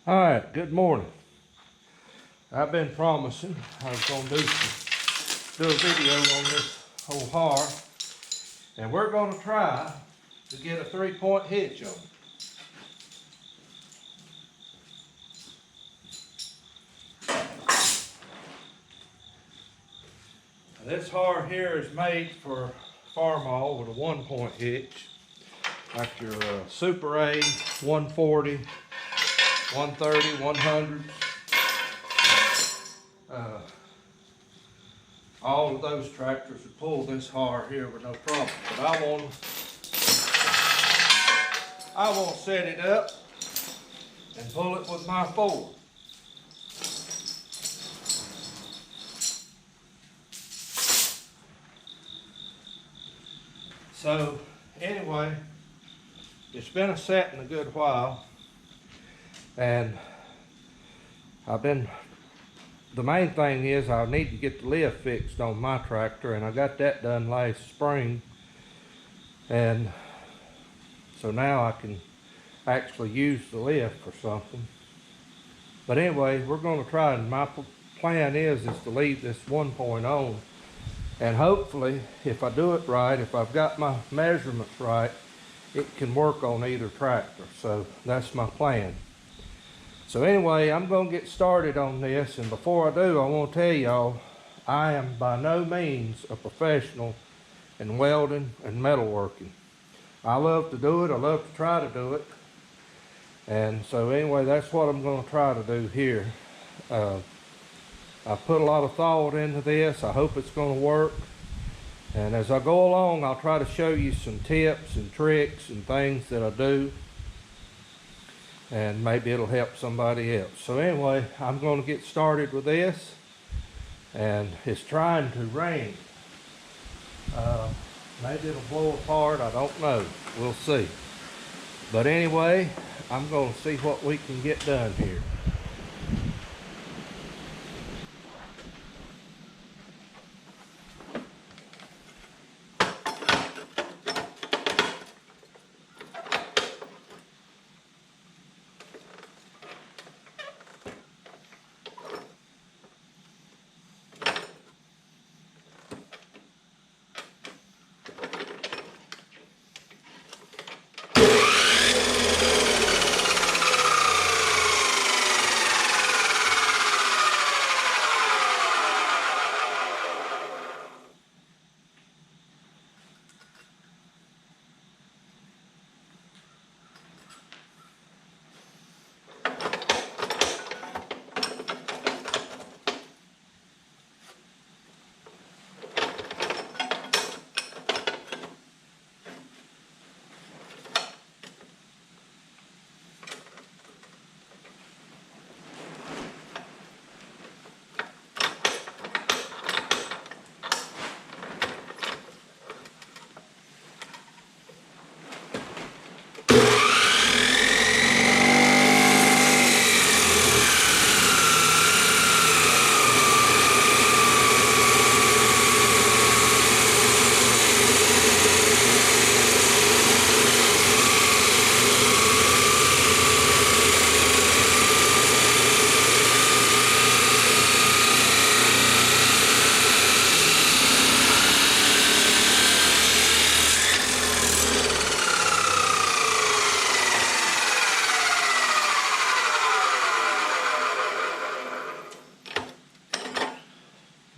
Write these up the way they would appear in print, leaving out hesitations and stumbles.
All right, good morning. I've been promising I was gonna do a video on this whole Harrow, and we're gonna try to get a 3-point hitch on it. This Harrow here is made for farmall with a 1-point hitch, like your Super A, 140, 130, 100. All of those tractors would pull this Harrow here with no problem. But I want to set it up and pull it with my Ford. So anyway, it's been a setting a good while, and the main thing is I need to get the lift fixed on my tractor, and I got that done last spring, and so now I can actually use the lift for something. But anyway, we're going to try, and my plan is to leave this 1-point on, and hopefully if I do it right, if I've got my measurements right, it can work on either tractor. So that's my plan. So anyway, I'm going to get started on this, and before I do, I want to tell y'all, I am by no means a professional in welding and metalworking. I love to do it, I love to try to do it, and so anyway, that's what I'm going to try to do here. I put a lot of thought into this. I hope it's going to work, and as I go along, I'll try to show you some tips and tricks and things that I do, and maybe it'll help somebody else. So anyway, I'm going to get started with this, and it's trying to rain. Maybe it'll blow apart, I don't know, we'll see. But anyway, I'm going to see what we can get done here.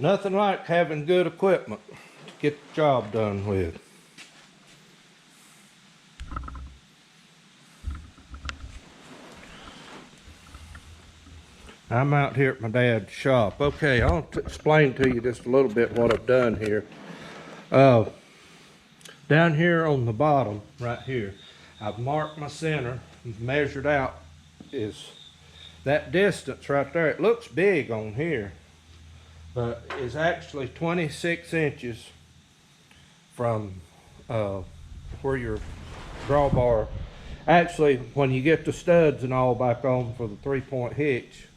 Nothing like having good equipment to get the job done with. I'm out here at my dad's shop. Okay, I'll explain to you just a little bit what I've done here. Down here on the bottom, right here, I've marked my center, measured out is that distance right there. It looks big on here, but it's actually 26 inches from where your drawbar. Actually, when you get the studs and all back on for the 3-point hitch,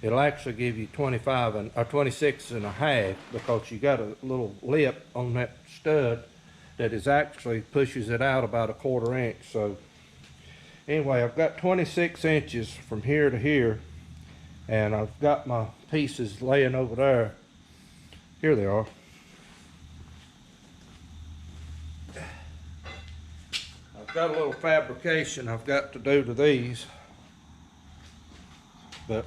it'll actually give you 26 and a half, because you got a little lip on that stud that is actually pushes it out about 1/4 inch. So Anyway, I've got 26 inches from here to here, and I've got my pieces laying over there. Here they are. I've got a little fabrication I've got to do to these, but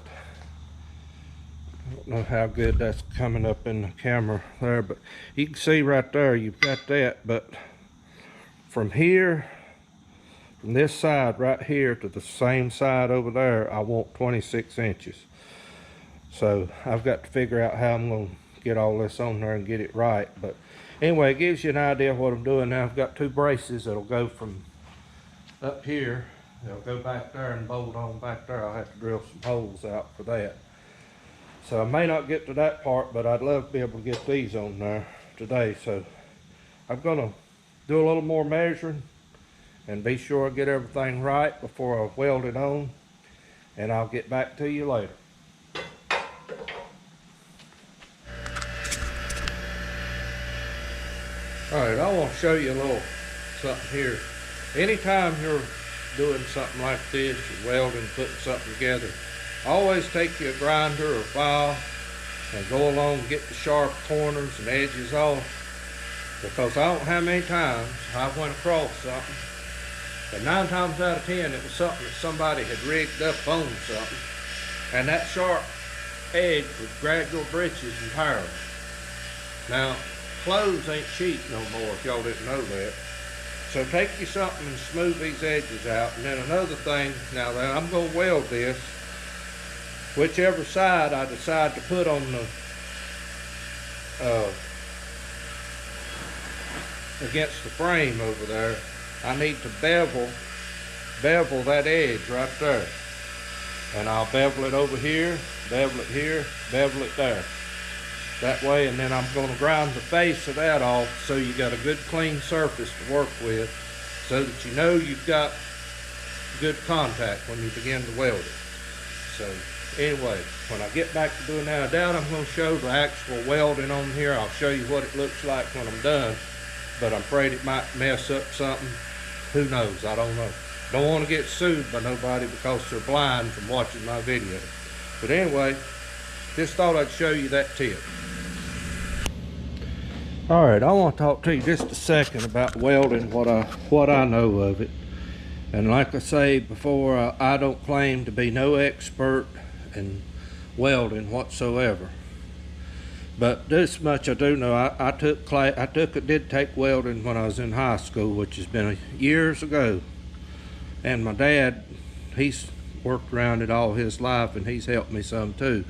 I don't know how good that's coming up in the camera there, but you can see right there you've got that. But from here, from this side right here to the same side over there, I want 26 inches. So I've got to figure out how I'm going to get all this on there and get it right. But anyway, it gives you an idea of what I'm doing now. I've got two braces that'll go from up here. They'll go back there and bolt on back there. I'll have to drill some holes out for that. So I may not get to that part, but I'd love to be able to get these on there today. So I'm gonna do a little more measuring and be sure I get everything right before I weld it on, and I'll get back to you later. Alright, I want to show you a little something here. Anytime you're doing something like this, you're welding, putting something together, always take your grinder or file and go along and get the sharp corners and edges off, because I don't know how many times I went across something, but 9 times out of 10 it was something that somebody had rigged up on something, and that sharp edge would drag your britches and tires. Now, clothes ain't cheap no more, if y'all didn't know that. So take you something and smooth these edges out. And then another thing, now that I'm going to weld this, whichever side I decide to put on the against the frame over there, I need to bevel that edge right there. And I'll bevel it over here, bevel it here, bevel it there. That way, and then I'm going to grind the face of that off so you got a good clean surface to work with, so that you know you've got good contact when you begin to weld it. So anyway, when I get back to doing that, I'm going to show the actual welding on here. I'll show you what it looks like when I'm done, but I'm afraid it might mess up something. Who knows? I don't know. Don't want to get sued by nobody because they're blind from watching my video. But anyway, just thought I'd show you that tip. All right, I want to talk to you just a second about welding, what I know of it. And like I say before, I don't claim to be no expert in welding whatsoever. But this much I do know. I did take welding when I was in high school, which has been years ago. And my dad, he's worked around it all his life, and he's helped me some too.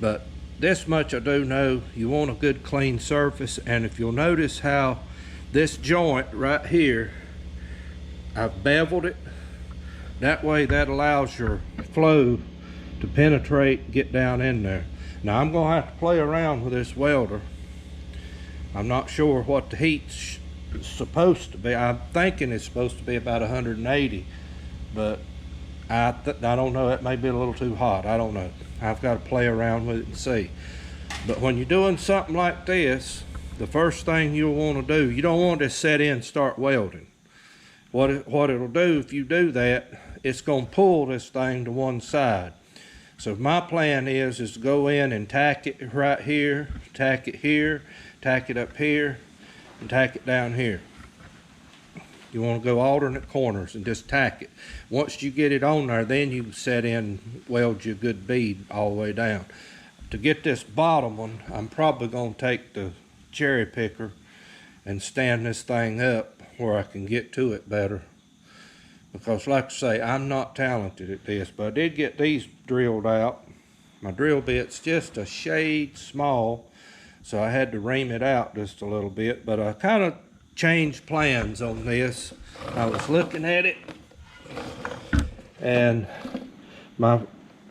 But this much I do know, you want a good clean surface. And if you'll notice how this joint right here, I've beveled it. That way that allows your flow to penetrate, get down in there. Now I'm gonna have to play around with this welder. I'm not sure what the heat's supposed to be. I'm thinking it's supposed to be about 180, but I don't know, it may be a little too hot, I don't know. I've got to play around with it and see. But when you're doing something like this, the first thing you'll want to do, you don't want to set in and start welding. What it'll do if you do that, it's going to pull this thing to one side. So my plan is to go in and tack it right here, tack it here, tack it up here, and tack it down here. You want to go alternate corners and just tack it. Once you get it on there, then you can set in, weld you a good bead all the way down. To get this bottom one, I'm probably going to take the cherry picker and stand this thing up where I can get to it better. Because like I say, I'm not talented at this, but I did get these drilled out. My drill bit's just a shade small, so I had to ream it out just a little bit, but I kind of changed plans on this. I was looking at it, and my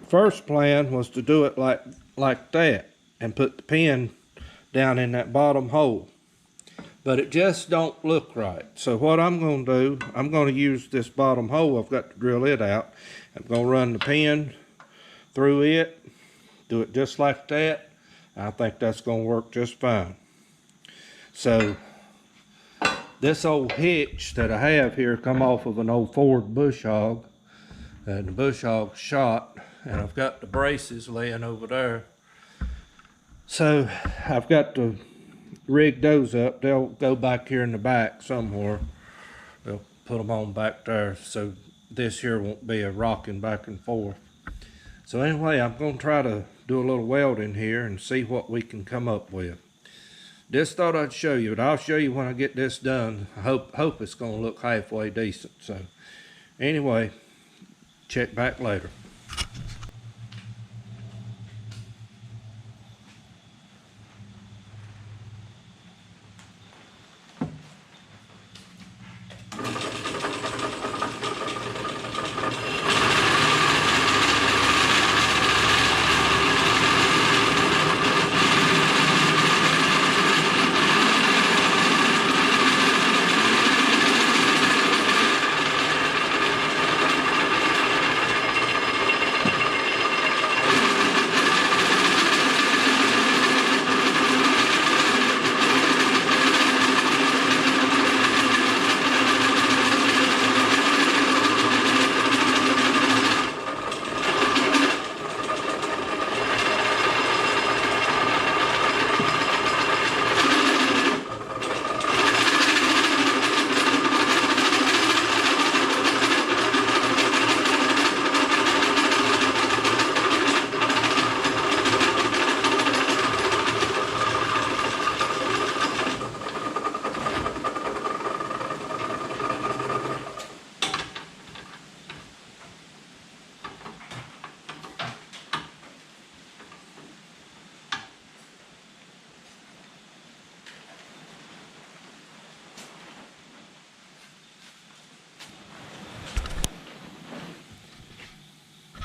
first plan was to do it like that and put the pin down in that bottom hole, but it just don't look right. So what I'm going to do, I'm going to use this bottom hole. I've got to drill it out. I'm going to run the pin through it, do it just like that. I think that's going to work just fine. So this old hitch that I have here come off of an old Ford bush hog, and the bush hog shot, and I've got the braces laying over there. So I've got to rig those up. They'll go back here in the back somewhere. They'll put them on back there so this here won't be a rocking back and forth. So anyway, I'm going to try to do a little welding here and see what we can come up with. Just thought I'd show you, but I'll show you when I get this done. I hope it's going to look halfway decent. So anyway, check back later.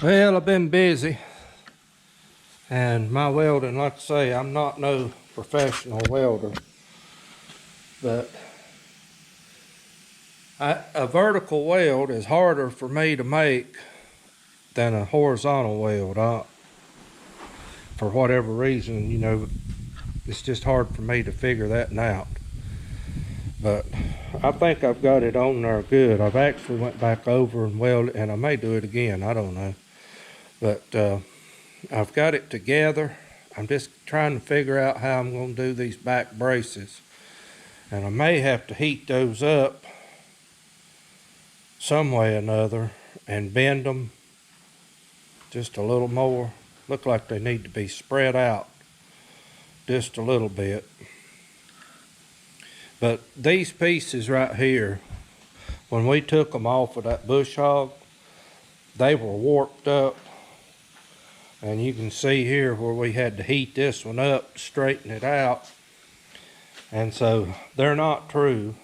Well, I've been busy, and my welding, like I say, I'm not no professional welder, but a vertical weld is harder for me to make than a horizontal weld. For whatever reason, you know, it's just hard for me to figure that out. But I think I've got it on there good. I've actually went back over and welded, and I may do it again, I don't know. But I've got it together. I'm just trying to figure out how I'm going to do these back braces. And I may have to heat those up some way or another and bend them just a little more. Look like they need to be spread out just a little bit. But these pieces right here, when we took them off of that bush hog, they were warped up. And you can see here where we had to heat this one up to straighten it out. And so they're not true.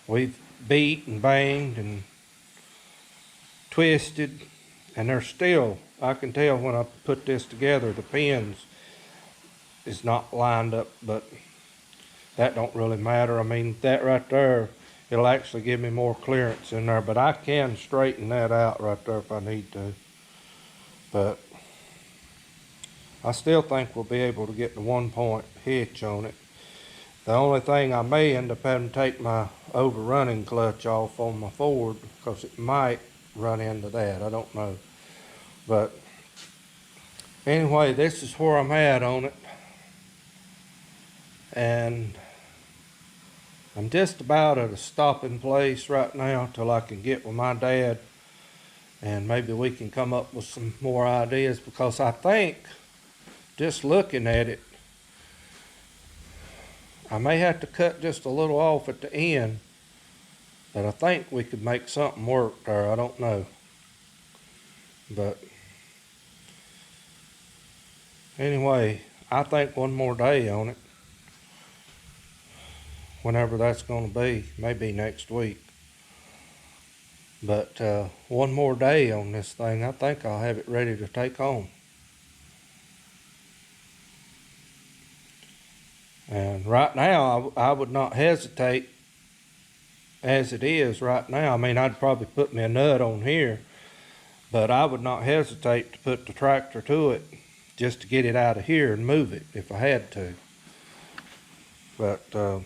We've beat and banged and twisted, and they're still, I can tell when I put this together, the pins is not lined up, but that don't really matter. I mean, that right there, it'll actually give me more clearance in there, but I can straighten that out right there if I need to. But I still think we'll be able to get the 1-point hitch on it. The only thing I may end up having to take my overrunning clutch off on my Ford, because it might run into that, I don't know. But anyway, this is where I'm at on it. And I'm just about at a stopping place right now till I can get with my dad, and maybe we can come up with some more ideas, because I think, just looking at it, I may have to cut just a little off at the end, but I think we could make something work there. I don't know. But anyway, I think one more day on it, whenever that's going to be, maybe next week. But one more day on this thing, I think I'll have it ready to take home. And right now, I would not hesitate as it is right now. I mean, I'd probably put me a nut on here, but I would not hesitate to put the tractor to it just to get it out of here and move it if I had to. But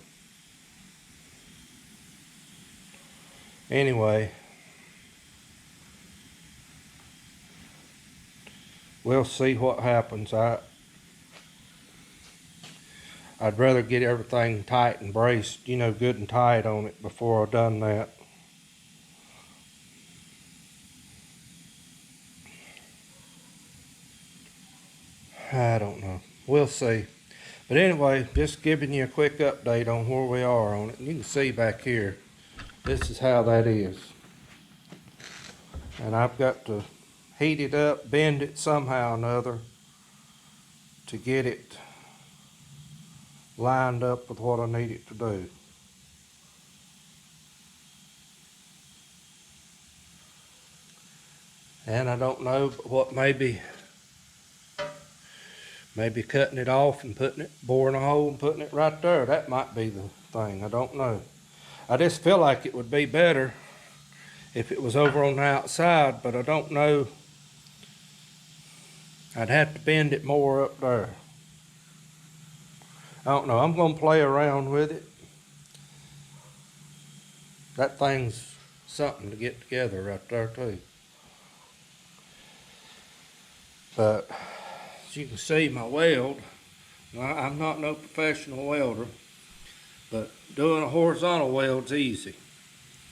anyway, we'll see what happens. I'd rather get everything tight and braced, you know, good and tight on it before I've done that. I don't know. We'll see. But anyway, just giving you a quick update on where we are on it. You can see back here, this is how that is. And I've got to heat it up, bend it somehow or another to get it lined up with what I need it to do. And I don't know what, maybe cutting it off and putting it, boring a hole and putting it right there. That might be the thing. I don't know. I just feel like it would be better if it was over on the outside, but I don't know. I'd have to bend it more up there. I don't know. I'm going to play around with it. That thing's something to get together right there too. But as you can see, my weld, I'm not no professional welder, but doing a horizontal weld's easy.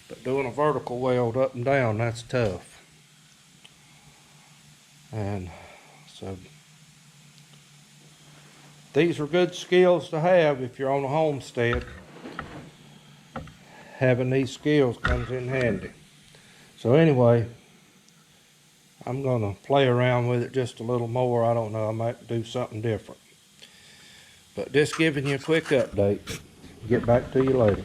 But doing a vertical weld up and down, that's tough. And so these are good skills to have if you're on a homestead. Having these skills comes in handy. So anyway, I'm gonna play around with it just a little more. I don't know, I might do something different. But just giving you a quick update. Get back to you later.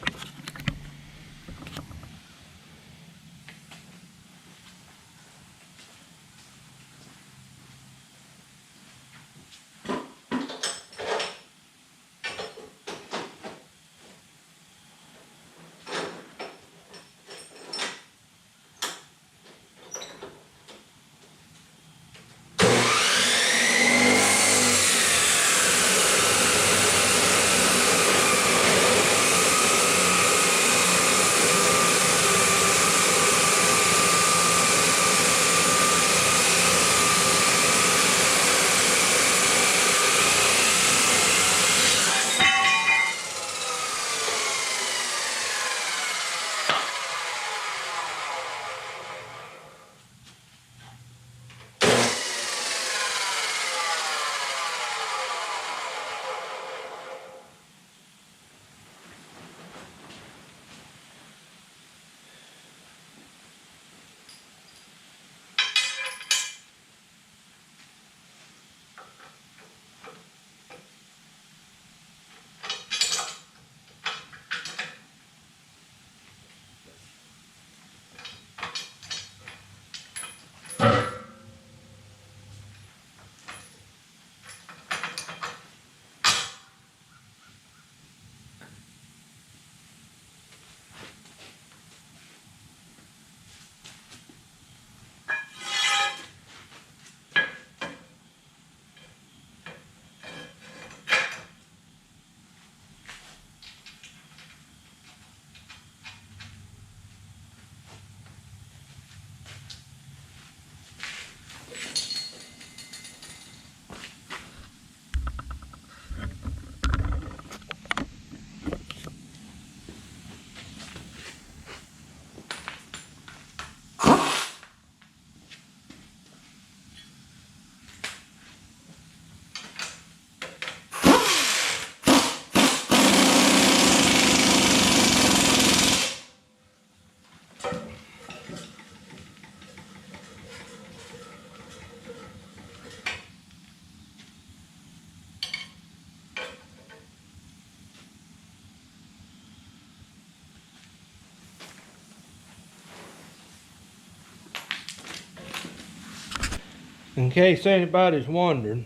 In case anybody's wondering,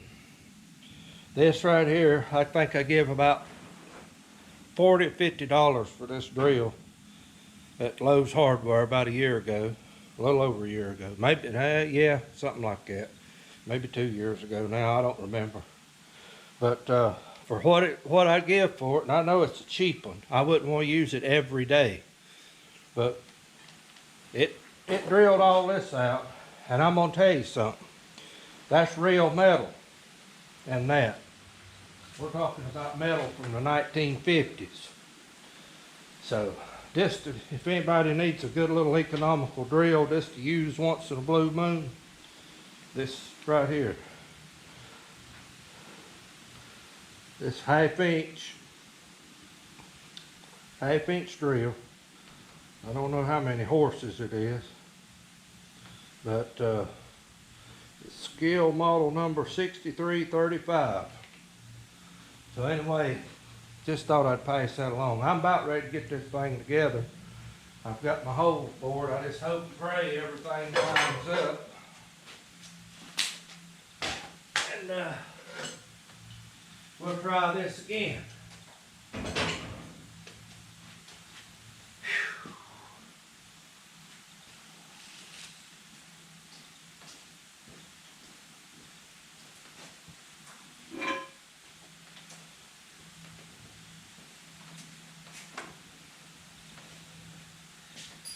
this right here, I think I give about $40 to $50 for this drill at Lowe's Hardware about a year ago, a little over a year ago. Maybe, yeah, something like that. Maybe 2 years ago now, I don't remember. But for what I give for it, and I know it's a cheap one, I wouldn't want to use it every day. But it drilled all this out, and I'm gonna tell you something. That's real metal and that. We're talking about metal from the 1950s. So just to, if anybody needs a good little economical drill just to use once in a blue moon, this right here. This half-inch drill. I don't know how many horses it is, but it's scale model number 6335. So anyway, just thought I'd pass that along. I'm about ready to get this thing together. I've got my holes bored. I just hope and pray everything lines up. And we'll try this again.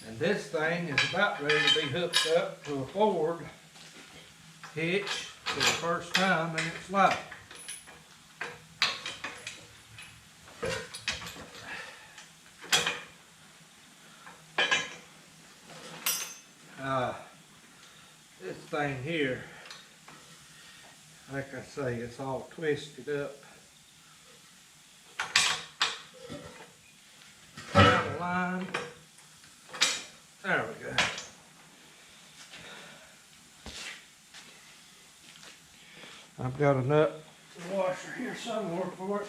And this thing is about ready to be hooked up to a Ford hitch for the first time in its life. This thing here, like I say, it's all twisted up. Down the line. There we go. I've got a nut washer here somewhere for it.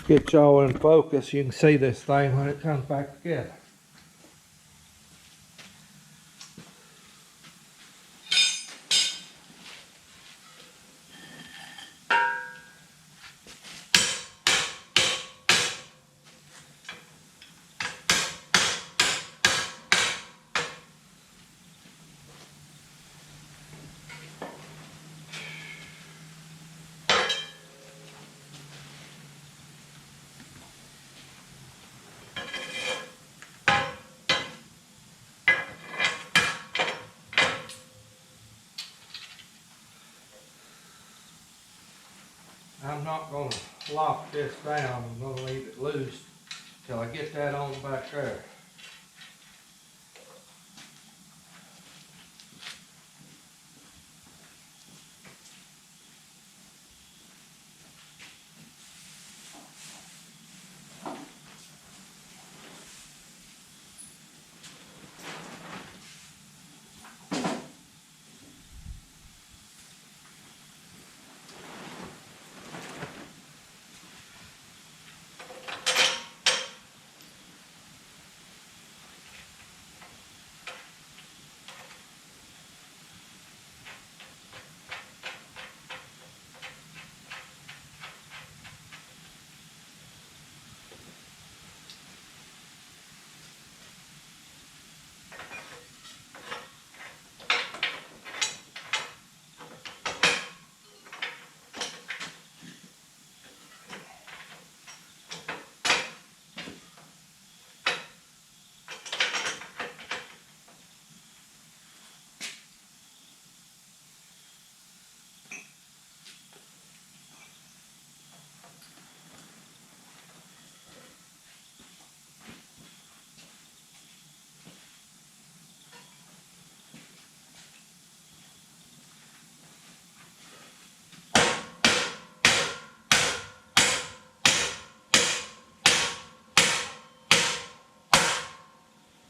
Get y'all in focus. You can see this thing when it comes back together. I'm not going to lock this down. I'm going to leave it loose till I get that on back there.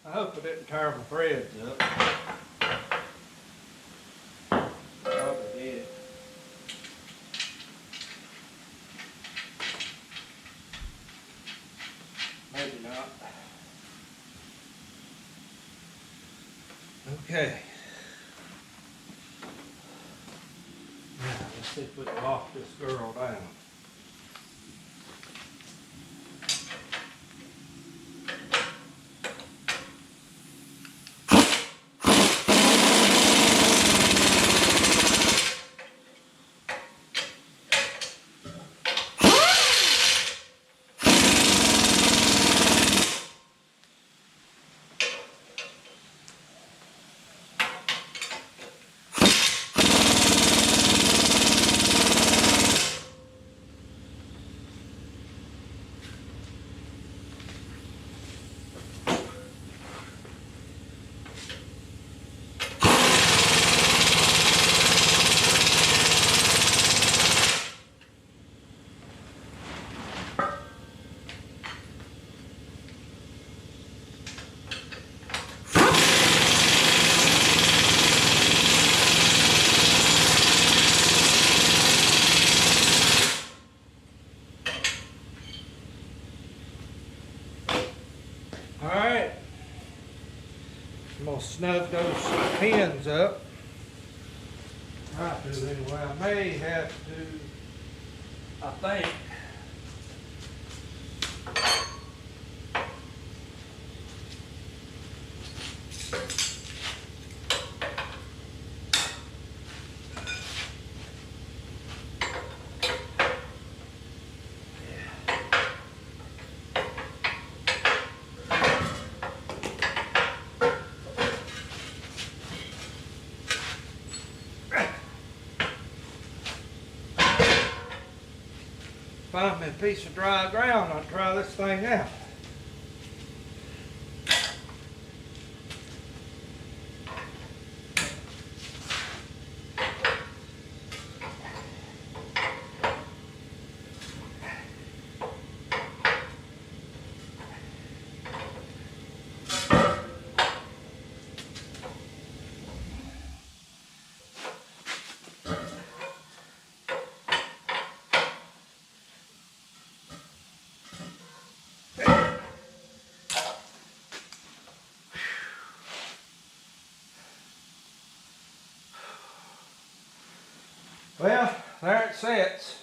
I hope I didn't tear my threads up. Probably did. Maybe not. Okay. Now let's see if we can lock this girl down. snug those pins up. Try to anyway. I may have to, I think. Find me a piece of dry ground, I'll try this thing out. Well, there it sits.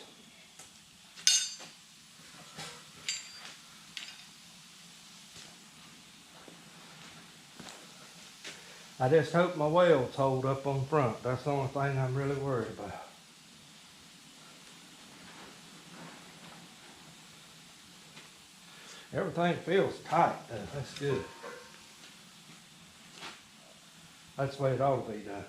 I just hope my welds hold up on front. That's the only thing I'm really worried about. Everything feels tight though. That's good. That's the way it ought to be done.